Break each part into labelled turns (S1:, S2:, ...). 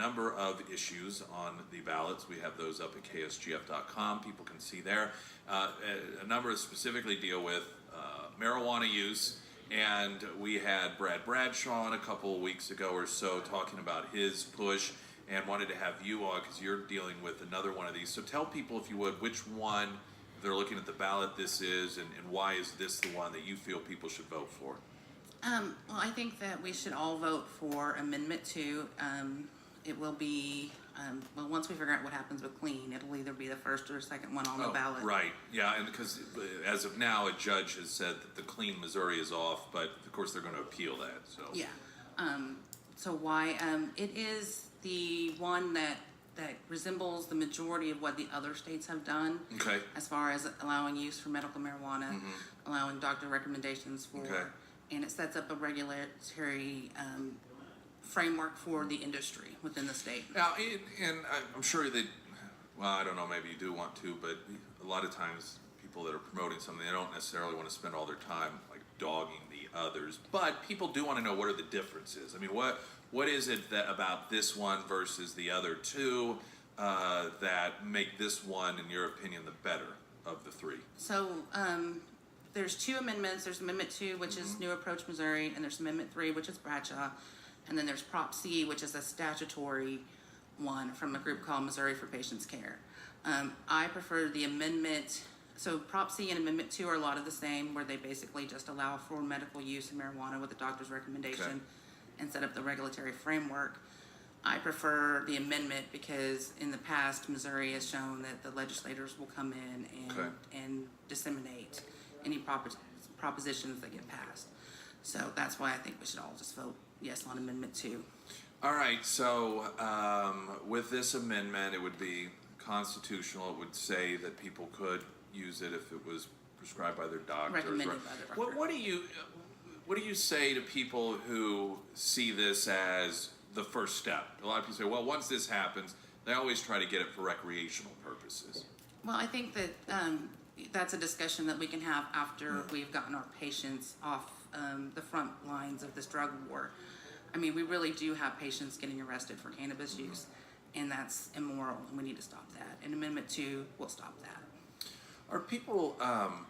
S1: number of issues on the ballots. We have those up at ksgf.com. People can see there. A number specifically deal with marijuana use. And we had Brad Bradshaw on a couple of weeks ago or so talking about his push, and wanted to have you on because you're dealing with another one of these. So tell people, if you would, which one, if they're looking at the ballot, this is, and why is this the one that you feel people should vote for?
S2: Well, I think that we should all vote for Amendment 2. It will be, well, once we figure out what happens with clean, it'll either be the first or second one on the ballot.
S1: Right, yeah, and because as of now, a judge has said that the clean Missouri is off, but of course they're going to appeal that, so.
S2: Yeah, so why, it is the one that resembles the majority of what the other states have done.
S1: Okay.
S2: As far as allowing use for medical marijuana, allowing doctor recommendations for, and it sets up a regulatory framework for the industry within the state.
S1: Now, and I'm sure that, well, I don't know, maybe you do want to, but a lot of times people that are promoting something, they don't necessarily want to spend all their time like dogging the others, but people do want to know what are the differences. I mean, what is it that about this one versus the other two that make this one, in your opinion, the better of the three?
S2: So there's two amendments. There's Amendment 2, which is New Approach Missouri, and there's Amendment 3, which is Bradshaw. And then there's Prop C, which is a statutory one from a group called Missouri for Patients Care. I prefer the amendment. So Prop C and Amendment 2 are a lot of the same, where they basically just allow for medical use of marijuana with a doctor's recommendation and set up the regulatory framework. I prefer the amendment because in the past, Missouri has shown that the legislators will come in and disseminate any propositions that get passed. So that's why I think we should all just vote yes on Amendment 2.
S1: All right, so with this amendment, it would be constitutional. It would say that people could use it if it was prescribed by their doctors.
S2: Recommended by their doctor.
S1: What do you say to people who see this as the first step? A lot of people say, well, once this happens, they always try to get it for recreational purposes.
S2: Well, I think that that's a discussion that we can have after we've gotten our patients off the front lines of this drug war. I mean, we really do have patients getting arrested for cannabis use, and that's immoral, and we need to stop that. And Amendment 2 will stop that.
S1: Are people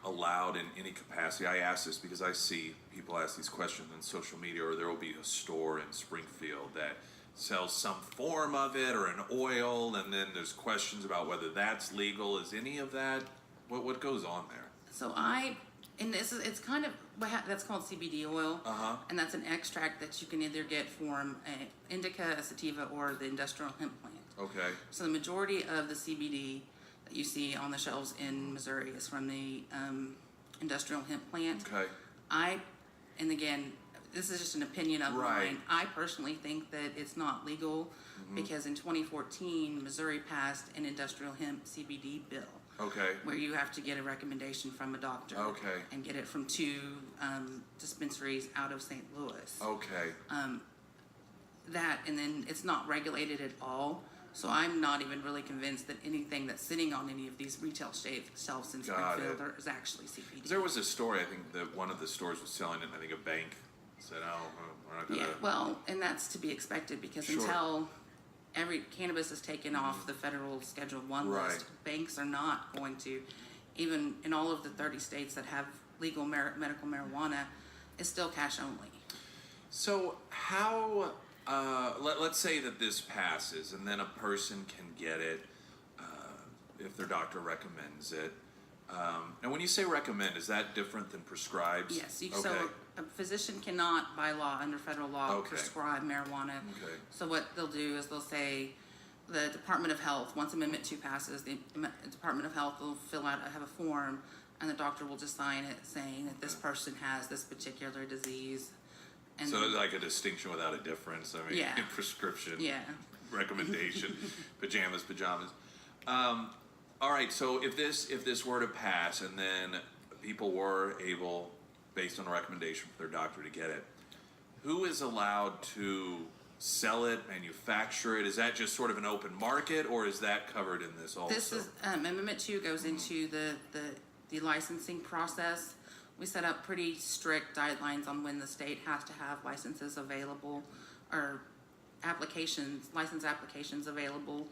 S1: allowed in any capacity? I ask this because I see people ask these questions on social media, or there will be a store in Springfield that sells some form of it or an oil, and then there's questions about whether that's legal. Is any of that, what goes on there?
S2: So it's kind of, that's called CBD oil, and that's an extract that you can either get from a indica, a sativa, or the industrial hemp plant. Okay. So the majority of the CBD that you see on the shelves in Missouri is from the industrial hemp plant. Okay. And again, this is just an opinion of mine. I personally think that it's not legal because in 2014, Missouri passed an industrial hemp CBD bill. Okay. Where you have to get a recommendation from a doctor. Okay. And get it from 2 dispensaries out of St. Louis. Okay. And then it's not regulated at all. So I'm not even really convinced that anything that's sitting on any of these retail shelves in Springfield is actually CBD.
S1: There was a story, I think, that one of the stores was selling it, and I think a bank said, oh, we're not going to...
S2: Yeah, well, and that's to be expected because until every cannabis is taken off the federal Schedule 1 list, banks are not going to, even in all of the 30 states that have legal medical marijuana, it's still cash only.
S1: So how... let's say that this passes and then a person can get it if their doctor recommends it. Now, when you say recommend, is that different than prescribes?
S2: Yes. So a physician cannot, by law, under federal law, prescribe marijuana. Okay. So what they'll do is they'll say the Department of Health, once Amendment 2 passes, the Department of Health will have a form, and the doctor will just sign it saying that this person has this particular disease. And
S1: so like a distinction without a difference. I mean, prescription, recommendation, pajamas. All right. So if this were to pass, and then people were able, based on a recommendation for their doctor, to get it, who is allowed to sell it, manufacture it? Is that just sort of an open market, or is that covered in this also?
S2: This is Amendment 2 goes into the licensing process. We set up pretty strict guidelines on when the state has to have licenses available or license applications available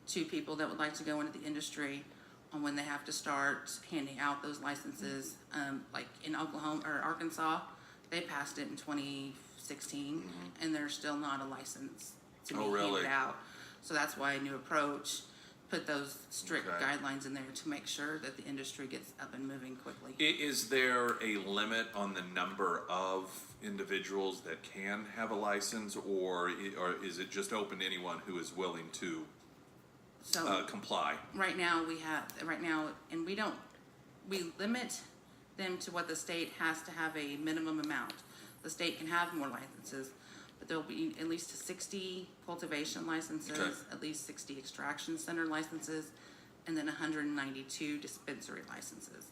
S2: to people that would like to go into the industry on when they have to start handing out those licenses. Like in Oklahoma or Arkansas, they passed it in 2016, and there's still not a license to be handed out. So that's why New Approach put those strict guidelines in there to make sure that the industry gets up and moving quickly.
S1: Is there a limit on the number of individuals that can have a license, or is it just open to anyone who is willing to comply?
S2: Right now, and we limit them to what the state has to have a minimum amount. The state can have more licenses, but there'll be at least 60 cultivation licenses, at least 60 extraction center licenses, and then 192 dispensary licenses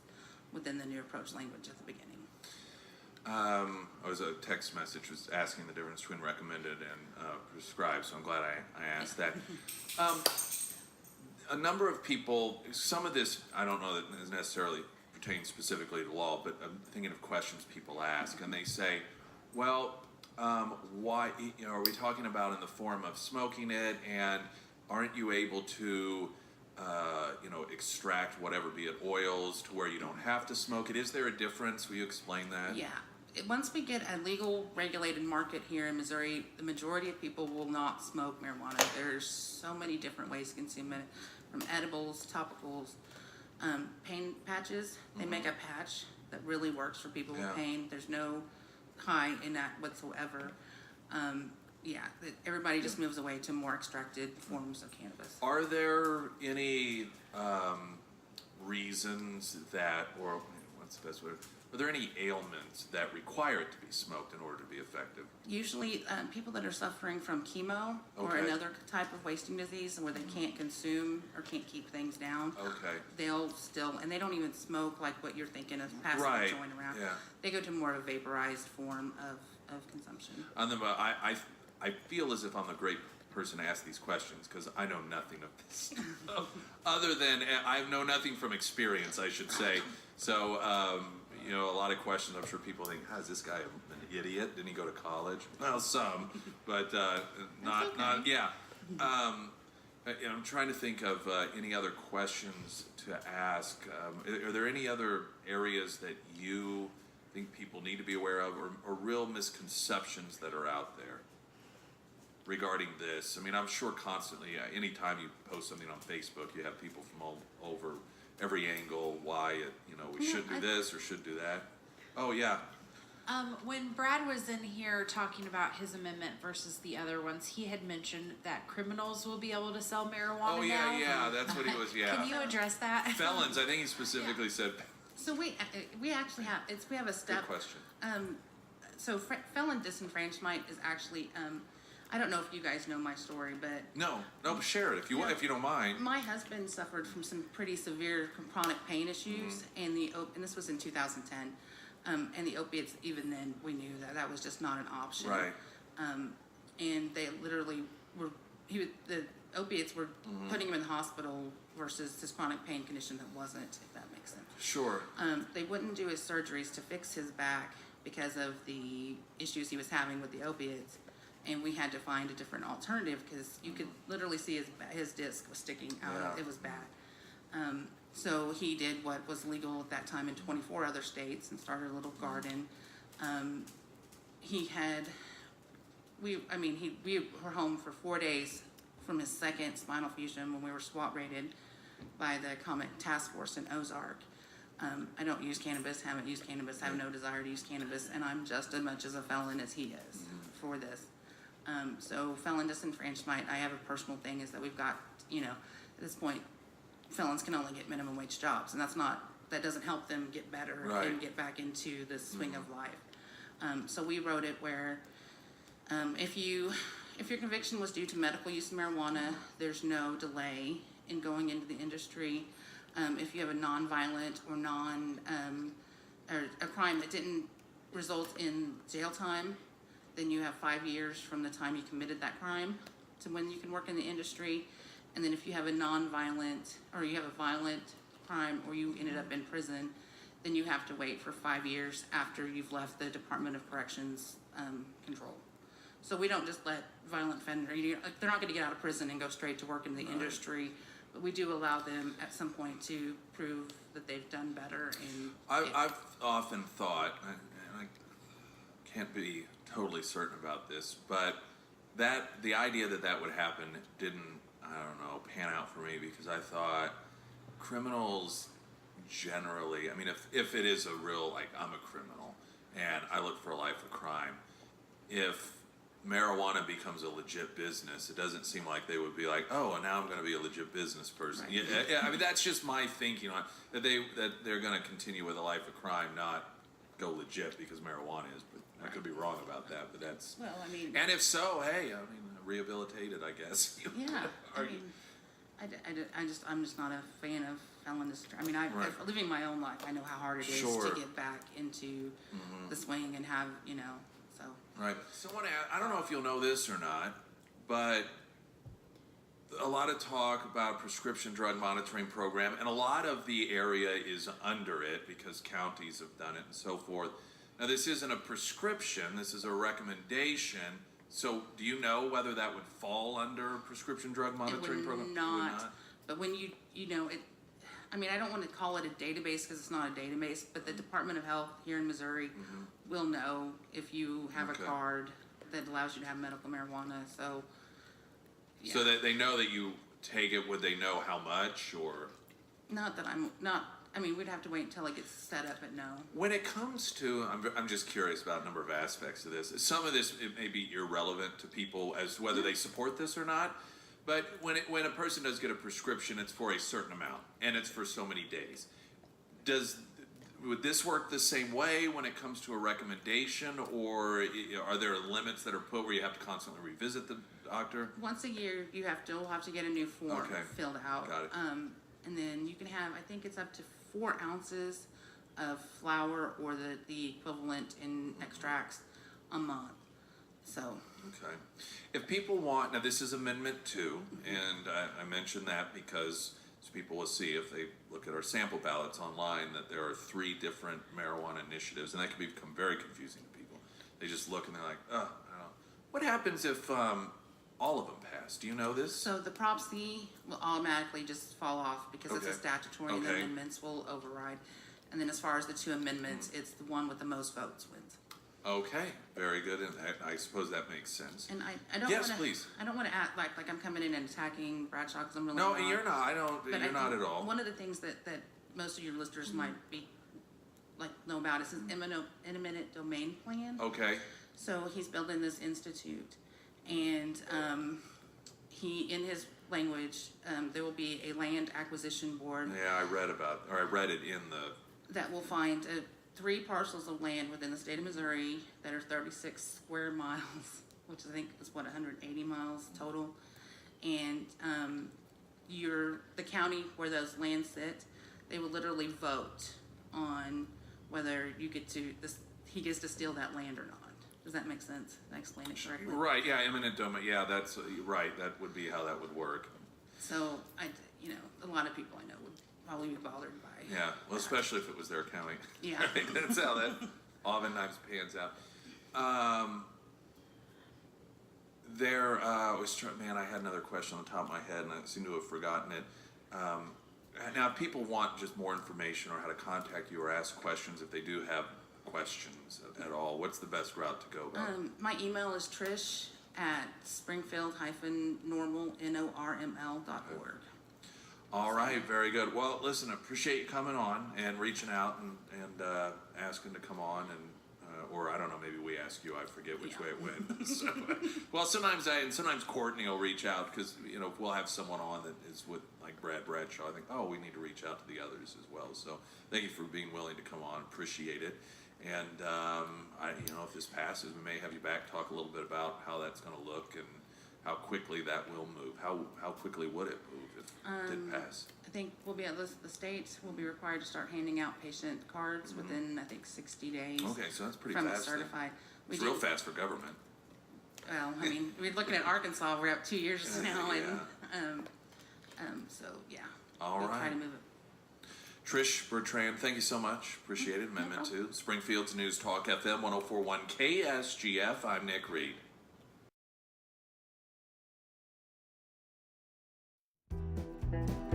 S2: within the New Approach language at the beginning.
S1: I was a text message was asking the difference between recommended and prescribed, so I'm glad I asked that. A number of people, some of this I don't know that is necessarily pertains specifically to law, but I'm thinking of questions people ask, and they say, well, why, are we talking about in the form of smoking it, and aren't you able to, extract whatever, be it oils, to where you don't have to smoke it? Is there a difference? Will you explain that?
S2: Yeah. Once we get a legal regulated market here in Missouri, the majority of people will not smoke marijuana. There's so many different ways to consume it, from edibles, topicals, pain patches. They make a patch that really works for people with pain. There's no high in that whatsoever. Everybody just moves away to more extracted forms of cannabis.
S1: Are there any reasons that, or what's the best way? Are there any ailments that require it to be smoked in order to be effective?
S2: Usually, people that are suffering from chemo or another type of wasting disease where they can't consume or can't keep things down, they'll still, and they don't even smoke like what you're thinking of passing a joint around. Yeah. They go to more of a vaporized form of consumption.
S1: I feel as if I'm a great person to ask these questions because I know nothing of this stuff. Other than, I know nothing from experience, I should say. So, a lot of questions, I'm sure people think, is this guy an idiot? Didn't he go to college? Well, some, but not, yeah. I'm trying to think of any other questions to ask. Are there any other areas that you think people need to be aware of, or real misconceptions that are out there regarding this? I mean, I'm sure constantly, anytime you post something on Facebook, you have people from all over every angle, why we should do this or should do that. Oh, yeah.
S3: When Brad was in here talking about his amendment versus the other ones, he had mentioned that criminals will be able to sell marijuana now.
S1: Oh, yeah, that's what he was,
S3: Can you address that?
S1: Felons, I think he specifically said.
S2: So we actually have, we have a step.
S1: Good question.
S2: So felon disenfranchisement is actually, I don't know if you guys know my story, but
S1: no, share it if you want, if you don't mind.
S2: My husband suffered from some pretty severe chronic pain issues, and this was in 2010. And the opiates, even then, we knew that was just not an option.
S1: Right.
S2: And they literally were. The opiates were putting him in the hospital versus his chronic pain condition that wasn't. If that makes sense.
S1: Sure.
S2: They wouldn't do his surgeries to fix his back because of the issues he was having with the opiates. And we had to find a different alternative because you could literally see his disc was sticking out. Yeah. It was bad. So he did what was legal at that time in 24 other states and started a little garden. We were home for 4 days from his second spinal fusion when we were SWAT raided by the Comet Task Force in Ozark. I don't use cannabis, haven't used cannabis, have no desire to use cannabis, and I'm just as much as a felon as he is for this. So felon disenfranchisement, I have a personal thing is that we've got, at this point, felons can only get minimum wage jobs, and that doesn't help them get better and get back into the swing of life. So we wrote it where if your conviction was due to medical use of marijuana, there's no delay in going into the industry. If you have a non-violent or or a crime that didn't result in jail time, then you have 5 years from the time you committed that crime to when you can work in the industry. And then if you have a non-violent or you have a violent crime or you ended up in prison, then you have to wait for 5 years after you've left the Department of Corrections control. So we don't just let violent offender, like, they're not going to get out of prison and go straight to work in the industry, but we do allow them at some point to prove that they've done better. And
S1: I've often thought, and I can't be totally certain about this, but that the idea that would happen didn't, I don't know, pan out for me, because I thought criminals generally, I mean, if it is a real, like, I'm a criminal and I look for a life of crime, if marijuana becomes a legit business, it doesn't seem like they would be like, oh, and now I'm going to be a legit business person.
S2: Right.
S1: Yeah, I mean, that's just my thinking on that they're going to continue with a life of crime, not go legit because marijuana is. But I could be wrong about that, but that's.
S2: Well, I mean.
S1: And if so, hey, I mean, rehabilitated, I guess.
S2: Yeah, I mean, I'm just not a fan of felonious. I mean, living my own life, I know how hard it is to get back into the swing and have, so.
S1: Right. So I don't know if you'll know this or not, but a lot of talk about prescription drug monitoring program, and a lot of the area is under it because counties have done it and so forth. Now, this isn't a prescription, this is a recommendation. So do you know whether that would fall under prescription drug monitoring program?
S2: It would not. But when it, I mean, I don't want to call it a database because it's not a database, but the Department of Health here in Missouri will know if you have a card that allows you to have medical marijuana. So, yeah.
S1: So that they know that you take it, would they know how much, or?
S2: Not that I'm not. I mean, we'd have to wait until it gets set up, but no.
S1: When it comes to, I'm just curious about a number of aspects of this. Some of this, it may be irrelevant to people as to whether they support this or not. But when a person does get a prescription, it's for a certain amount, and it's for so many days. Would this work the same way when it comes to a recommendation, or are there limits that are put where you have to constantly revisit the doctor?
S2: Once a year, you'll have to get a new form filled out.
S1: Got it.
S2: And then you can have, I think it's up to 4 ounces of flour or the equivalent in extracts a month. So.
S1: Okay. If people want, now this is Amendment 2, and I mention that because so people will see if they look at our sample ballots online that there are 3 different marijuana initiatives, and that can become very confusing to people. They just look and they're like, oh, I don't know. What happens if all of them pass? Do you know this?
S2: So the Prop C will automatically just fall off because it's a statutory, and the amendments will override. And then as far as the 2 amendments, it's the one with the most votes wins.
S1: Okay, very good, and I suppose that makes sense.
S2: And I don't
S1: yes,
S2: wanna,
S1: please.
S2: I don't want to act like I'm coming in and attacking Bradshaw because I'm really
S1: not.
S2: not.
S1: You're not. You're not at all.
S2: One of the things that most of your listeners might be know about is his eminent domain plan.
S1: Okay.
S2: So he's building this institute, and he, in his language, there will be a land acquisition board.
S1: Yeah, I read it in the.
S2: That will find 3 parcels of land within the state of Missouri that are 36 square miles, which I think is 180 miles total. And the county where those lands sit, they will literally vote on whether he gets to steal that land or not. Does that make sense? Did I explain it correctly?
S1: Right. Yeah. Eminent domain. Yeah. That's right. That would be how that would work.
S2: So a lot of people I know would probably be bothered by.
S1: Yeah, well, especially if it was their county.
S2: Yeah.
S1: Right? That's how that oftentimes pans out. Man, I had another question on the top of my head, and I seem to have forgotten it. Now, if people want just more information or how to contact you or ask questions, if they do have questions at all, what's the best route to go about?
S2: My email is Trish at Springfield-NORML.org.
S1: All right, very good. Well, listen, I appreciate you coming on and reaching out and asking to come on, and or I don't know, maybe we ask you. I forget which way it went. So, well, sometimes Courtney will reach out because we'll have someone on that is with like Brad Bradshaw. I think, oh, we need to reach out to the others as well. So thank you for being willing to come on. Appreciate it. And if this passes, we may have you back, talk a little bit about how that's going to look and how quickly that will move. How quickly would it move if it did pass?
S2: I think the states will be required to start handing out patient cards within, I think, 60 days.
S1: Okay, so that's pretty
S2: from
S1: fast.
S2: From certified.
S1: It's real fast for government.
S2: Well, I mean, we're looking at Arkansas. We're up 2 years now, and so yeah.
S1: All
S2: we'll
S1: right.
S2: Try to move it.
S1: Trish Bertrand, thank you so much. Appreciate it. Amendment 2. Springfield's News Talk FM 104.1 KSGF. I'm Nick Reed. Bye.